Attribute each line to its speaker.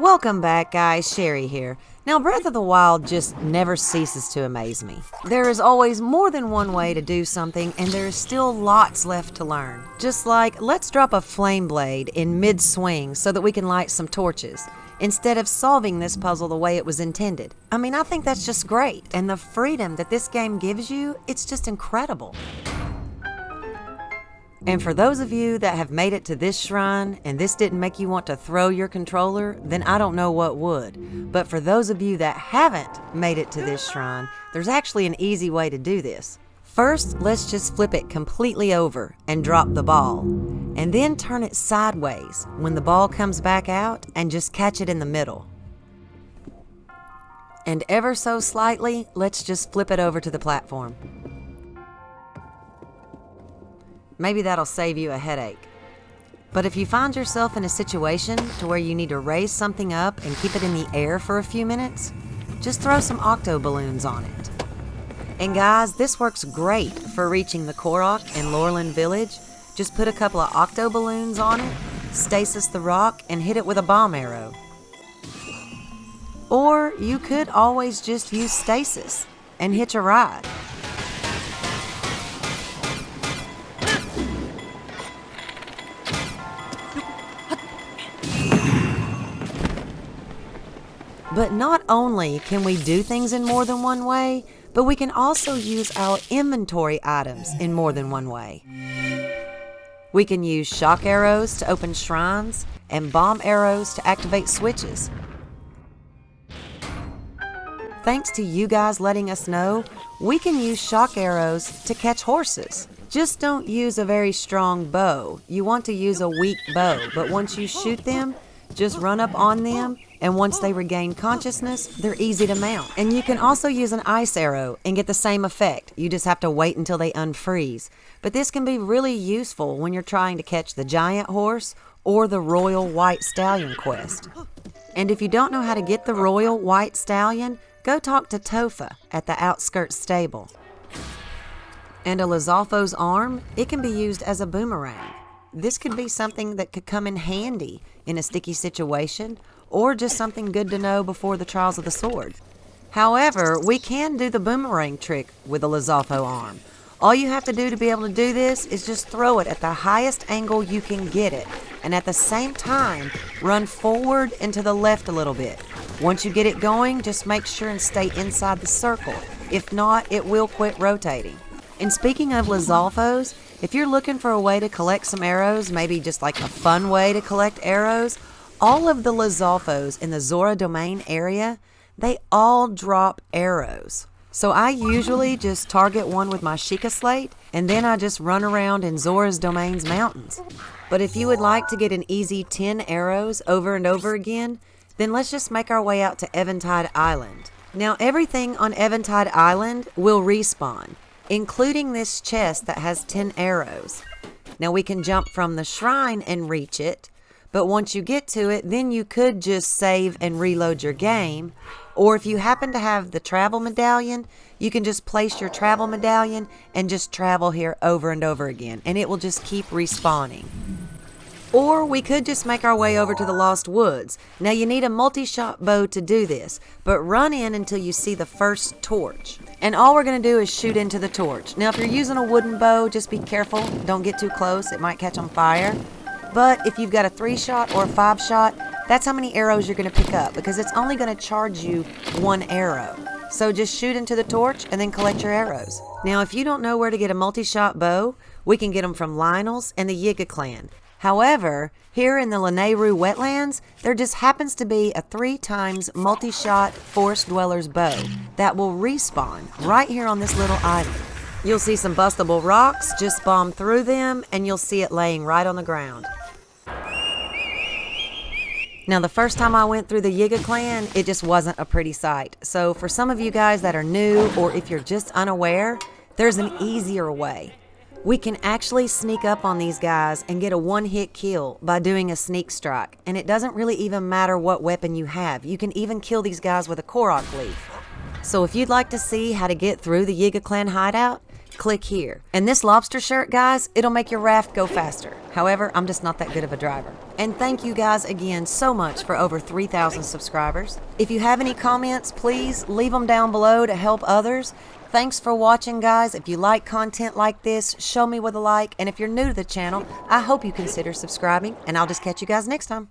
Speaker 1: Welcome back, guys. Sherry here. Now, Breath of the Wild just never ceases to amaze me. There is always more than one way to do something, and there is still lots left to learn. Just like, let's drop a flame blade in mid-swing so that we can light some torches, instead of solving this puzzle the way it was intended. I mean, I think that's just great, and the freedom that this game gives you, it's just incredible. And for those of you that have made it to this shrine and this didn't make you want to throw your controller, then I don't know what would. But for those of you that haven't made it to this shrine, there's actually an easy way to do this. First, let's just flip it completely over and drop the ball. And then turn it sideways when the ball comes back out and just catch it in the middle. And ever so slightly, let's just flip it over to the platform. Maybe that'll save you a headache. But if you find yourself in a situation to where you need to raise something up and keep it in the air for a few minutes, just throw some Octo Balloons on it. And guys, this works great for reaching the Korok and Lorland Village. Just put a couple of Octo Balloons on it, stasis the rock, and hit it with a bomb arrow. Or you could always just use stasis and hitch a ride. But not only can we do things in more than one way, but we can also use our inventory items in more than one way. We can use shock arrows to open shrines and bomb arrows to activate switches. Thanks to you guys letting us know, we can use shock arrows to catch horses. Just don't use a very strong bow. You want to use a weak bow, but once you shoot them, just run up on them, and once they regain consciousness, they're easy to mount. And you can also use an ice arrow and get the same effect. You just have to wait until they unfreeze. But this can be really useful when you're trying to catch the giant horse or the royal white stallion quest. And if you don't know how to get the royal white stallion, go talk to Tofa at the outskirts stable. And a Lizalfos arm, it can be used as a boomerang. This could be something that could come in handy in a sticky situation, or just something good to know before the trials of the sword. However, we can do the boomerang trick with a Lizalfos arm. All you have to do to be able to do this is just throw it at the highest angle you can get it, and at the same time, run forward and to the left a little bit. Once you get it going, just make sure and stay inside the circle. If not, it will quit rotating. And speaking of Lizalfos, if you're looking for a way to collect some arrows, maybe just like a fun way to collect arrows, all of the Lizalfos in the Zora domain area, they all drop arrows. So I usually just target one with my Sheikah slate, and then I just run around in Zora's domain's mountains. But if you would like to get an easy 10 arrows over and over again, then let's just make our way out to Eventide Island. Now everything on Eventide Island will respawn, including this chest that has 10 arrows. Now we can jump from the shrine and reach it, but once you get to it, then you could just save and reload your game. Or if you happen to have the travel medallion, you can just place your travel medallion and just travel here over and over again, and it will just keep respawning. Or we could just make our way over to the Lost Woods. Now you need a multi-shot bow to do this, but run in until you see the first torch. And all we're going to do is shoot into the torch. Now if you're using a wooden bow, just be careful. Don't get too close. It might catch on fire. But if you've got a 3-shot or a 5-shot, that's how many arrows you're going to pick up, because it's only going to charge you 1 arrow. So just shoot into the torch and then collect your arrows. Now if you don't know where to get a multi-shot bow, we can get them from Lionel's and the Yiga clan. However, here in the Lanayru wetlands, there just happens to be a 3x multi-shot forest dweller's bow that will respawn right here on this little island. You'll see some bustable rocks, just bomb through them, and you'll see it laying right on the ground. Now, the first time I went through the Yiga clan, it just wasn't a pretty sight. So for some of you guys that are new, or if you're just unaware, there's an easier way. We can actually sneak up on these guys and get a one-hit kill by doing a sneak strike. And it doesn't really even matter what weapon you have. You can even kill these guys with a Korok leaf. So if you'd like to see how to get through the Yiga clan hideout, click here. And this lobster shirt, guys, it'll make your raft go faster. However, I'm just not that good of a driver. And thank you guys again so much for over 3,000 subscribers. If you have any comments, please leave them down below to help others. Thanks for watching, guys. If you like content like this, show me with a like. And if you're new to the channel, I hope you consider subscribing. And I'll just catch you guys next time.